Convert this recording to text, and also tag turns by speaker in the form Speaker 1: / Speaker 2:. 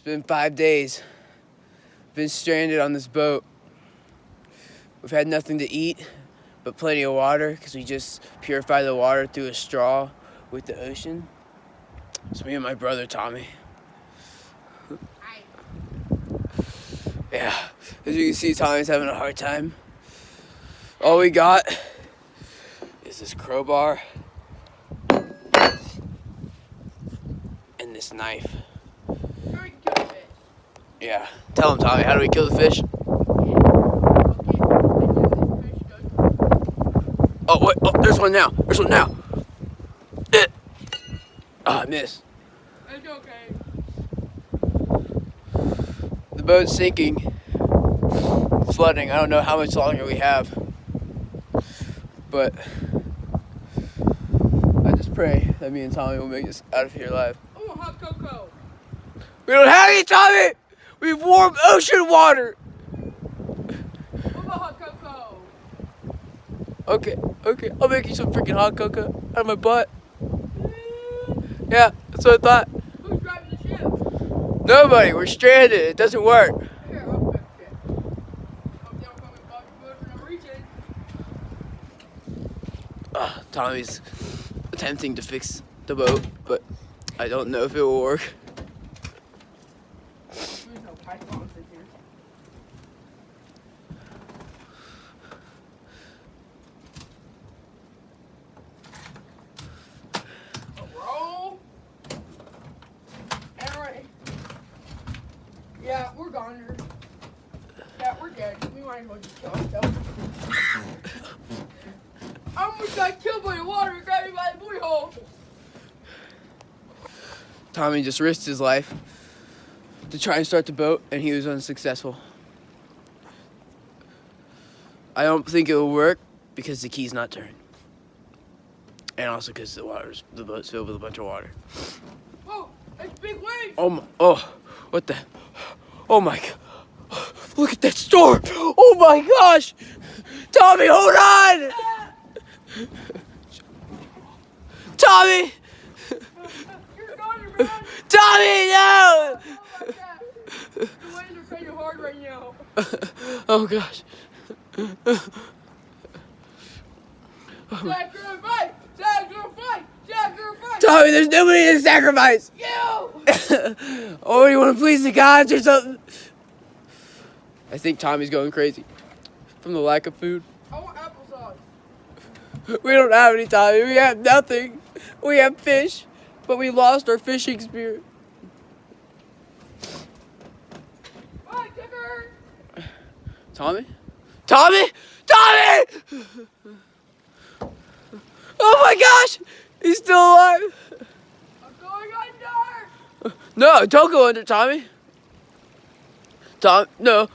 Speaker 1: It's been 5 days. Been stranded on this boat. We've had nothing to eat, but plenty of water because we just purify the water through a straw with the ocean. It's me and my brother Tommy. Yeah, as you can see, Tommy's having a hard time. All we got is this crowbar and this knife. Yeah, tell him, Tommy, how do we kill the fish? Oh, wait, oh, there's one now. There's one now. I missed.
Speaker 2: It's okay.
Speaker 1: The boat's sinking. Flooding. I don't know how much longer we have. But I just pray that me and Tommy will make this out of here alive.
Speaker 2: I want hot cocoa.
Speaker 1: We don't have any, Tommy! We have warm ocean water!
Speaker 2: What about hot cocoa?
Speaker 1: Okay, I'll make you some freaking hot cocoa out of my butt. Yeah, that's what I thought.
Speaker 2: Who's driving the ship?
Speaker 1: Nobody, we're stranded. It doesn't work.
Speaker 2: Here, I'll fix it. I'm down coming Bobby Wood when I'm reaching.
Speaker 1: Tommy's attempting to fix the boat, but I don't know if it will work.
Speaker 2: There's no pythons in here. Roll. And right. Yeah, we're gone. Yeah, we're dead. We might as well just kill ourselves. I almost got killed by the water and grabbed me by the booty hole.
Speaker 1: Tommy just risked his life to try and start the boat, and he was unsuccessful. I don't think it will work because the key's not turned. And also because the boat's filled with a bunch of water.
Speaker 2: Whoa, that's big waves.
Speaker 1: What the? Oh my God. Look at that storm. Oh my gosh. Tommy, hold on. Tommy.
Speaker 2: You're gone, man.
Speaker 1: Tommy, no.
Speaker 2: Oh my God. The waves are kind of hard right now.
Speaker 1: Oh gosh.
Speaker 2: Sacrifice! Sacrifice! Sacrifice!
Speaker 1: Tommy, there's nobody to sacrifice.
Speaker 2: You!
Speaker 1: Oh, you want to please the gods or something? I think Tommy's going crazy from the lack of food.
Speaker 2: I want applesauce.
Speaker 1: We don't have any, Tommy. We have nothing. We have fish, but we lost our fishing spirit.
Speaker 2: Bye, Kicker!
Speaker 1: Tommy? Tommy? Tommy! Oh my gosh! He's still alive!
Speaker 2: I'm going under!
Speaker 1: No, don't go under, Tommy. No.